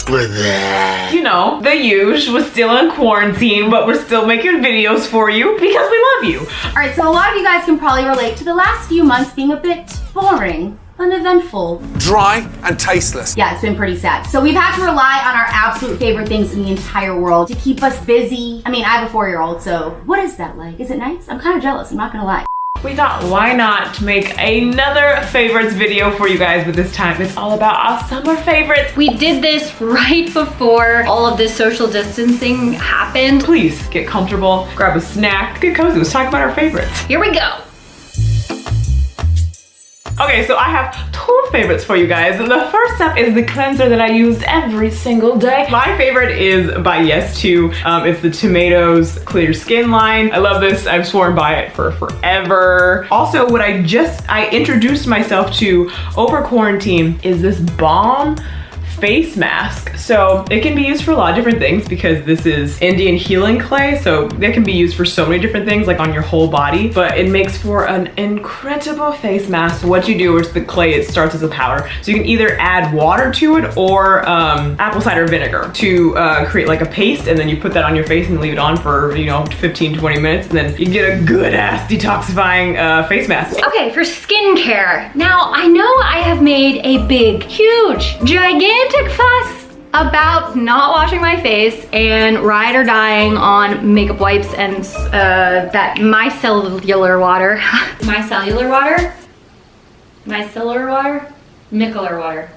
You know, the usual. We're still in quarantine, but we're still making videos for you because we love you. All right, so a lot of you guys can probably relate to the last few months being a bit boring, uneventful. Dry and tasteless. Yeah, it's been pretty sad. So we've had to rely on our absolute favorite things in the entire world to keep us busy. I mean, I have a 4-year-old, so what is that like? Is it nice? I'm kind of jealous, I'm not gonna lie. We thought, why not make another favorites video for you guys, but this time it's all about our summer favorites. We did this right before all of this social distancing happened. Please get comfortable, grab a snack, get cozy. Let's talk about our favorites. Here we go. Okay, so I have 2 favorites for you guys. The first up is the cleanser that I use every single day. My favorite is by Yes2. It's the Tomatoes Clear Skin line. I love this. I've sworn by it for forever. Also, what I introduced myself to over quarantine is this balm face mask. So it can be used for a lot of different things because this is Indian healing clay, so it can be used for so many different things, like on your whole body, but it makes for an incredible face mask. So what you do is the clay, it starts as a powder. So you can either add water to it or apple cider vinegar to create like a paste, and then you put that on your face and leave it on for, you know, 15, 20 minutes, and then you get a good ass detoxifying face mask. Okay, for skincare. Now, I know I have made a big, huge, gigantic fuss about not washing my face and ride or dying on makeup wipes and that micellar water. Micellar water? Micellar water? Micellar water.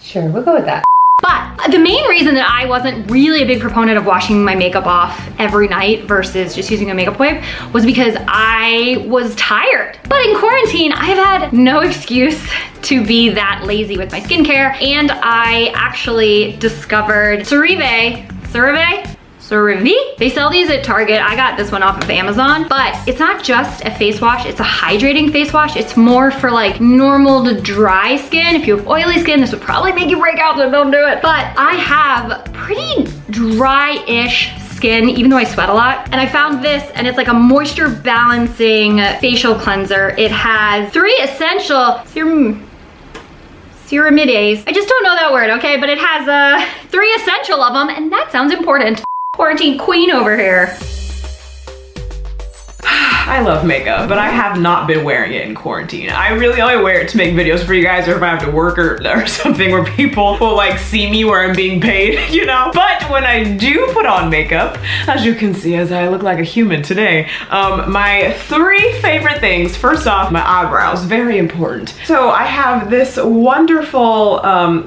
Sure, we'll go with that. But the main reason that I wasn't really a big proponent of washing my makeup off every night versus just using a makeup wipe was because I was tired. But in quarantine, I've had no excuse to be that lazy with my skincare, and I actually discovered CeraVe. They sell these at Target. I got this one off of Amazon, but it's not just a face wash, it's a hydrating face wash. It's more for like normal to dry skin. If you have oily skin, this would probably make you break out, so don't do it. But I have pretty dry-ish skin, even though I sweat a lot. And I found this, and it's like a moisture balancing facial cleanser. It has 3 essential ceramidase. I just don't know that word, okay? But it has 3 essential of them, and that sounds important. Quarantine queen over here. I love makeup, but I have not been wearing it in quarantine. I really only wear it to make videos for you guys, or if I have to work or something where people will like see me where I'm being paid, you know? But when I do put on makeup, as you can see, as I look like a human today, my 3 favorite things. First off, my eyebrows, very important. So I have this wonderful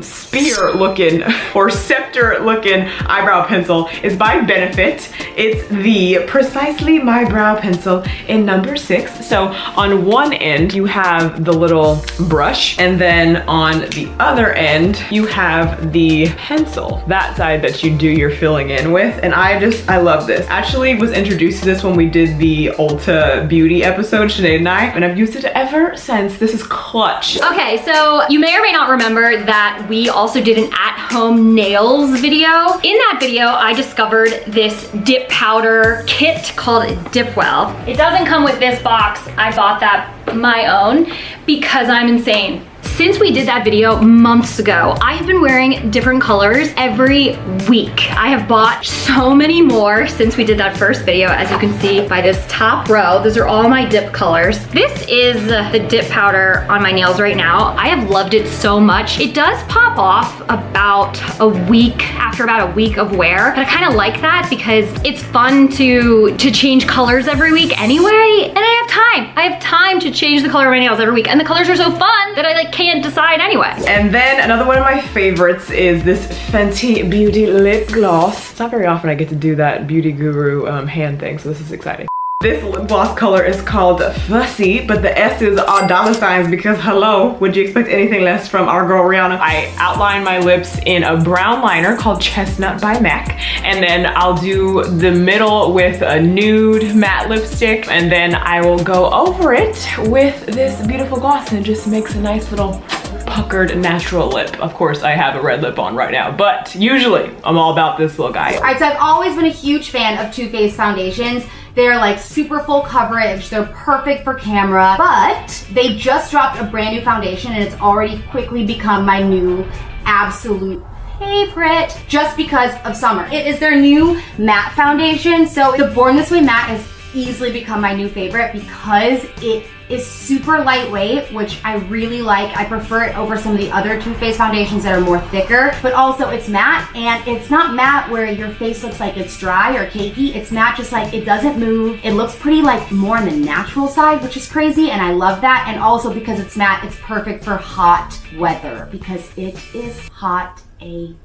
spear looking or scepter looking eyebrow pencil. It's by Benefit. It's the Precisely My Brow Pencil in number 6. So on one end you have the little brush, and then on the other end you have the pencil, that side that you do your filling in with. And I love this. Actually was introduced to this when we did the Ulta Beauty episode, Sinead and I, and I've used it ever since. This is clutch. Okay, so you may or may not remember that we also did an at-home nails video. In that video, I discovered this dip powder kit called Dipwell. It doesn't come with this box. I bought that my own because I'm insane. Since we did that video months ago, I have been wearing different colors every week. I have bought so many more since we did that first video, as you can see by this top row. Those are all my dip colors. This is the dip powder on my nails right now. I have loved it so much. It does pop off about a week, after about a week of wear, but I kind of like that because it's fun to change colors every week anyway, and I have time. I have time to change the color of my nails every week, and the colors are so fun that I can't decide anyway. And then another one of my favorites is this Fenty Beauty lip gloss. It's not very often I get to do that beauty guru hand thing, so this is exciting. This lip gloss color is called Fussy, but the S's are dollar signs because hello, would you expect anything less from our girl Rihanna? I outline my lips in a brown liner called Chestnut by MAC, and then I'll do the middle with a nude matte lipstick, and then I will go over it with this beautiful gloss, and it just makes a nice little puckered natural lip. Of course, I have a red lip on right now, but usually I'm all about this little guy. All right, so I've always been a huge fan of Too Faced foundations. They're like super full coverage, they're perfect for camera, but they just dropped a brand new foundation and it's already quickly become my new absolute favorite just because of summer. It is their new matte foundation. So the Born This Way matte has easily become my new favorite because it is super lightweight, which I really like. I prefer it over some of the other Too Faced foundations that are more thicker, but also it's matte, and it's not matte where your face looks like it's dry or cakey. It's matte just like it doesn't move. It looks pretty like more on the natural side, which is crazy, and I love that. And also because it's matte, it's perfect for hot weather because it is hot AF.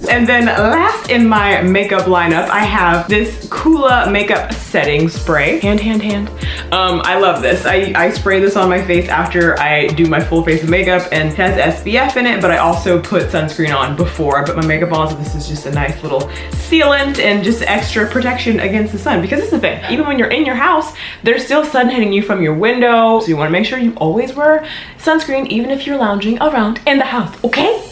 And then last in my makeup lineup, I have this Coola makeup setting spray. Hand. I love this. I spray this on my face after I do my full face of makeup, and it has SPF in it, but I also put sunscreen on before I put my makeup on, so this is just a nice little sealant and just extra protection against the sun. Because it's the thing, even when you're in your house, there's still sun hitting you from your window, so you wanna make sure you always wear sunscreen even if you're lounging around in the house, okay?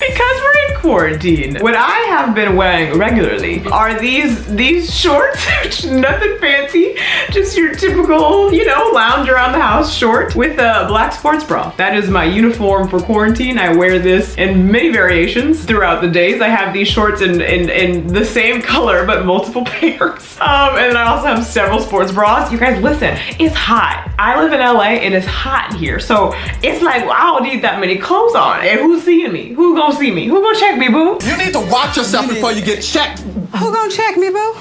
Because we're in quarantine, what I have been wearing regularly are these shorts, nothing fancy, just your typical, you know, lounge around the house short with a black sports bra. That is my uniform for quarantine. I wear this in many variations throughout the days. I have these shorts in the same color, but multiple pairs. And then I also have several sports bras. You guys, listen, it's hot. I live in LA, it is hot here. So it's like, well, I don't need that many clothes on. And who's seeing me? Who gonna see me? Who gonna check me, boo? You need to watch yourself before you get checked. Who gonna check me, boo?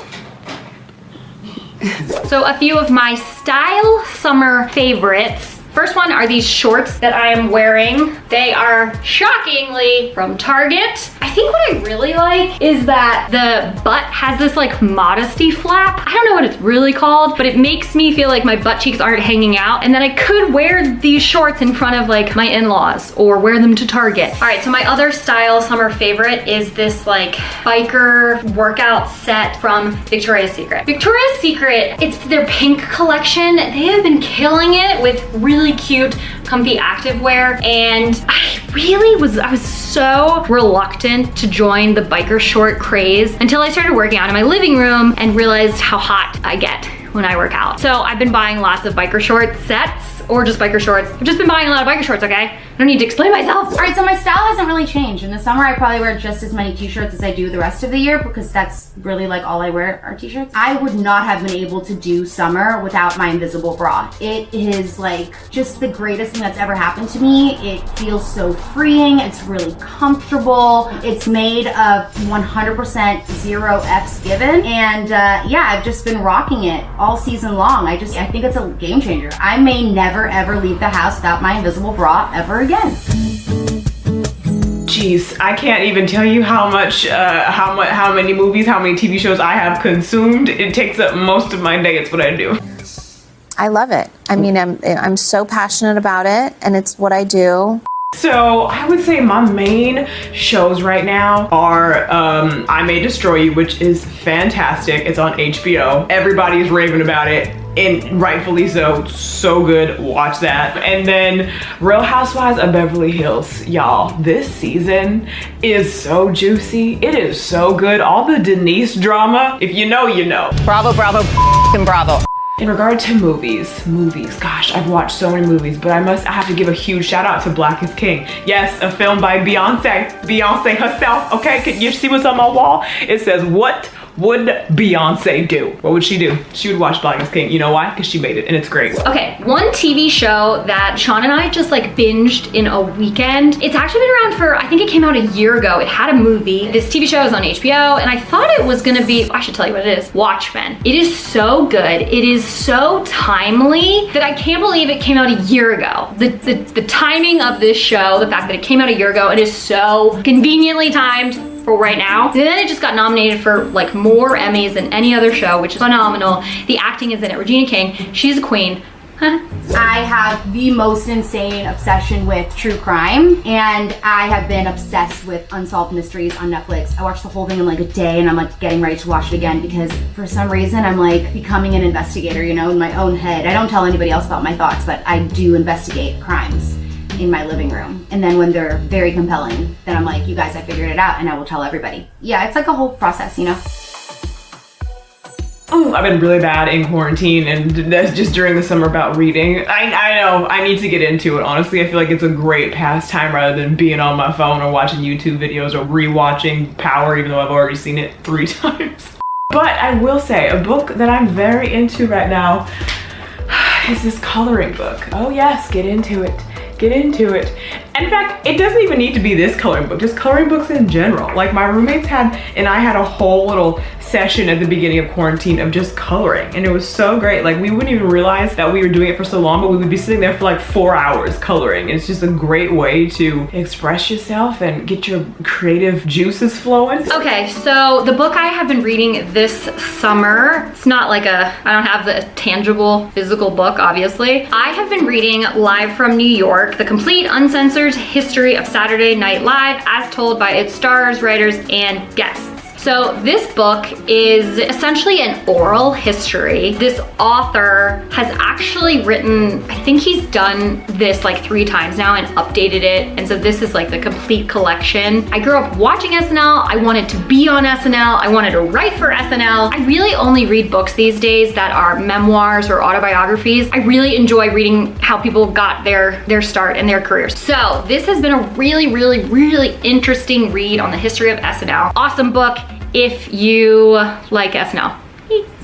So a few of my style summer favorites. First one are these shorts that I am wearing. They are shockingly from Target. I think what I really like is that the butt has this like modesty flap. I don't know what it's really called, but it makes me feel like my butt cheeks aren't hanging out, and then I could wear these shorts in front of like my in-laws or wear them to Target. All right, so my other style summer favorite is this like biker workout set from Victoria's Secret. Victoria's Secret, it's their pink collection. They have been killing it with really cute, comfy activewear, and I was so reluctant to join the biker short craze until I started working out in my living room and realized how hot I get when I work out. So I've been buying lots of biker short sets or just biker shorts. I've just been buying a lot of biker shorts, okay? I don't need to explain myself. All right, so my style hasn't really changed. In the summer, I probably wear just as many t-shirts as I do the rest of the year because that's really like all I wear are t-shirts. I would not have been able to do summer without my invisible bra. It is like just the greatest thing that's ever happened to me. It feels so freeing. It's really comfortable. It's made of 100% zero F's given. And yeah, I've just been rocking it all season long. I think it's a game changer. I may never ever leave the house without my invisible bra ever again. Jeez, I can't even tell you how much, how many movies, how many TV shows I have consumed. It takes up most of my day. It's what I do. I love it. I mean, I'm so passionate about it, and it's what I do. So I would say my main shows right now are I May Destroy You, which is fantastic. It's on HBO. Everybody is raving about it, and rightfully so. So good, watch that. And then Real Housewives of Beverly Hills. Y'all, this season is so juicy. It is so good. All the Denise drama, if you know, you know. Bravo, bravo, and bravo. In regard to movies, gosh, I've watched so many movies, but I have to give a huge shout out to Black is King. Yes, a film by Beyonce herself, okay? Can you see what's on my wall? It says, what would Beyonce do? What would she do? She would watch Black is King. You know why? Because she made it and it's great. Okay, one TV show that Sean and I just like binged in a weekend. It's actually been around for, I think it came out a year ago. It had a movie. This TV show is on HBO, and I thought it was gonna be, I should tell you what it is, Watchmen. It is so good. It is so timely that I can't believe it came out a year ago. The timing of this show, the fact that it came out a year ago, it is so conveniently timed for right now. And then it just got nominated for like more Emmys than any other show, which is phenomenal. The acting is in it. Regina King, she's a queen. I have the most insane obsession with true crime, and I have been obsessed with Unsolved Mysteries on Netflix. I watched the whole thing in like a day, and I'm like getting ready to watch it again because for some reason I'm like becoming an investigator, you know, in my own head. I don't tell anybody else about my thoughts, but I do investigate crimes in my living room. And then when they're very compelling, then I'm like, you guys, I figured it out, and I will tell everybody. Yeah, it's like a whole process, you know? I've been really bad in quarantine and that's just during the summer about reading. I know, I need to get into it. Honestly, I feel like it's a great pastime rather than being on my phone or watching YouTube videos or rewatching Power, even though I've already seen it 3 times. But I will say, a book that I'm very into right now is this coloring book. Oh yes, get into it. Get into it. In fact, it doesn't even need to be this coloring book, just coloring books in general. Like my roommates had, and I had a whole little session at the beginning of quarantine of just coloring, and it was so great. Like we wouldn't even realize that we were doing it for so long, but we would be sitting there for like 4 hours coloring. It's just a great way to express yourself and get your creative juices flowing. Okay, so the book I have been reading this summer, it's not like I don't have the tangible physical book, obviously. I have been reading Live from New York, the complete uncensored history of Saturday Night Live as told by its stars, writers, and guests. So this book is essentially an oral history. This author has actually written, I think he's done this like 3 times now and updated it. And so this is like the complete collection. I grew up watching SNL. I wanted to be on SNL. I wanted to write for SNL. I really only read books these days that are memoirs or autobiographies. I really enjoy reading how people got their start and their careers. So this has been a really, really, really interesting read on the history of SNL. Awesome book if you like SNL.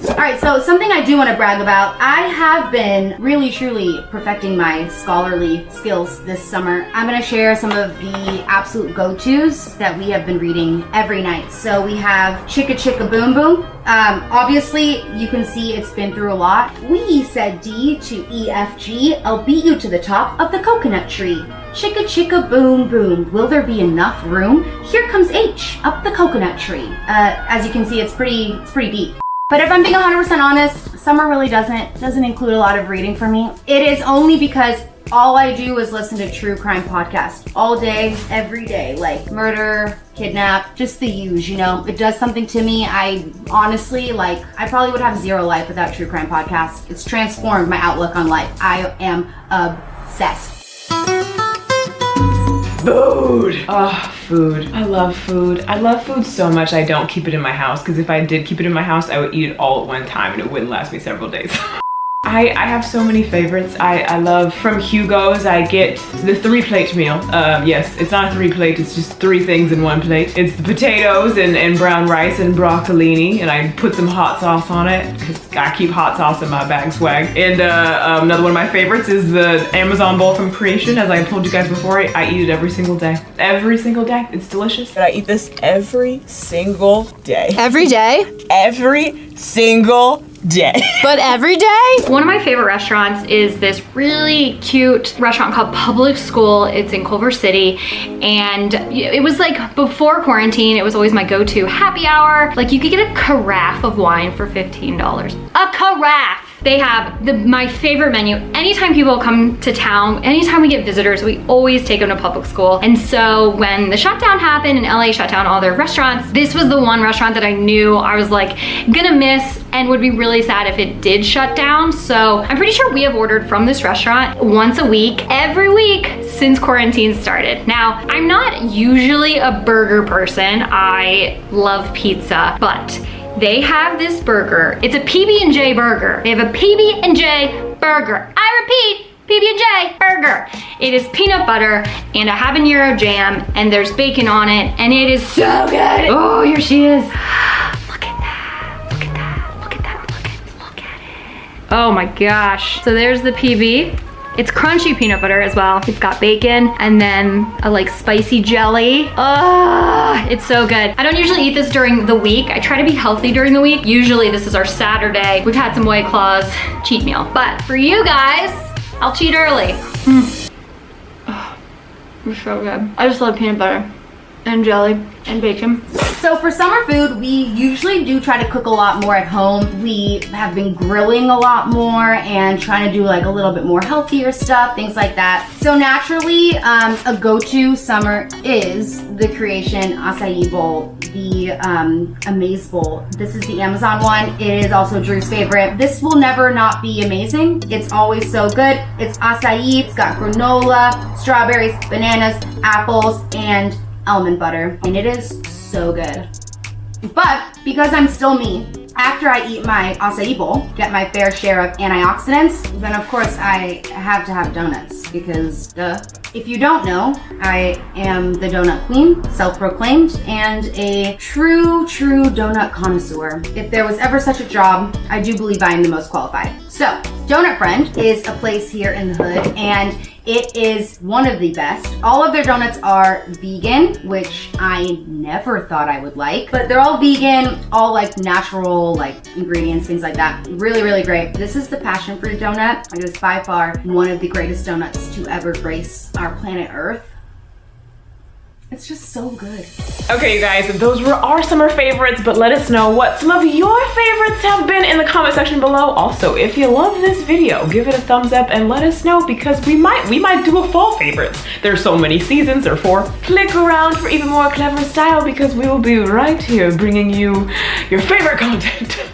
All right, so something I do want to brag about, I have been really truly perfecting my scholarly skills this summer. I'm going to share some of the absolute go-tos that we have been reading every night. So we have Chicka Chicka Boom Boom. Obviously, you can see it's been through a lot. We said D to EFG, I'll beat you to the top of the coconut tree. Chicka chicka boom boom, will there be enough room? Here comes H, up the coconut tree. As you can see, it's pretty deep. But if I'm being 100% honest, summer really doesn't include a lot of reading for me. It is only because all I do is listen to true crime podcasts all day, every day, like murder, kidnap, just the huge, you know. It does something to me. I honestly, like, I probably would have 0 life without true crime podcasts. It's transformed my outlook on life. I am obsessed. Food. Oh, food. I love food. I love food so much I don't keep it in my house, because if I did keep it in my house, I would eat it all at one time and it wouldn't last me several days. I have so many favorites. I love from Hugo's, I get the 3-plate meal. Yes, it's not a 3-plate, it's just 3 things in 1 plate. It's the potatoes and brown rice and broccolini, and I put some hot sauce on it, because I keep hot sauce in my bag swag. And another one of my favorites is the Amazon bowl from Creation. As I told you guys before, I eat it every single day. Every single day. It's delicious. And I eat this every single day. Every day? Every single day. But every day? One of my favorite restaurants is this really cute restaurant called Public School. It's in Culver City, and it was like before quarantine, it was always my go-to happy hour. Like you could get a carafe of wine for $15. A carafe! They have my favorite menu. Anytime people come to town, anytime we get visitors, we always take them to Public School. And so when the shutdown happened and LA shut down all their restaurants, this was the one restaurant that I knew I was like gonna miss and would be really sad if it did shut down. So I'm pretty sure we have ordered from this restaurant once a week, every week since quarantine started. Now, I'm not usually a burger person. I love pizza, but they have this burger. It's a PB&J burger. They have a PB&J burger. I repeat, PB&J burger. It is peanut butter and a habanero jam, and there's bacon on it, and it is so good. Oh, here she is. Look at that. Look at that. Look at that. Look at it. Oh my gosh. So there's the PB. It's crunchy peanut butter as well. It's got bacon and then a like spicy jelly. Oh, it's so good. I don't usually eat this during the week. I try to be healthy during the week. Usually this is our Saturday. We've had some White Claws, cheat meal. But for you guys, I'll cheat early. Oh, it's so good. I just love peanut butter and jelly and bacon. So for summer food, we usually do try to cook a lot more at home. We have been grilling a lot more and trying to do like a little bit more healthier stuff, things like that. So naturally, a go-to summer is the Creation Acai Bowl, the Amaze Bowl. This is the Amazon one. It is also Drew's favorite. This will never not be amazing. It's always so good. It's acai, it's got granola, strawberries, bananas, apples, and almond butter, and it is so good. But because I'm still me, After I eat my acai bowl, get my fair share of antioxidants, then of course I have to have donuts because duh. If you don't know, I am the donut queen, self-proclaimed, and a true donut connoisseur. If there was ever such a job, I do believe I am the most qualified. So, Donut Friend is a place here in the hood, and it is one of the best. All of their donuts are vegan, which I never thought I would like, but they're all vegan, all like natural, like ingredients, things like that. Really great. This is the passion fruit donut. It is by far one of the greatest donuts to ever grace our planet Earth. It's just so good. Okay, you guys, those were our summer favorites, but let us know what some of your favorites have been in the comment section below. Also, if you love this video, give it a thumbs up and let us know because we might do a fall favorites. There's so many seasons, therefore click around for even more clever style because we will be right here bringing you your favorite content.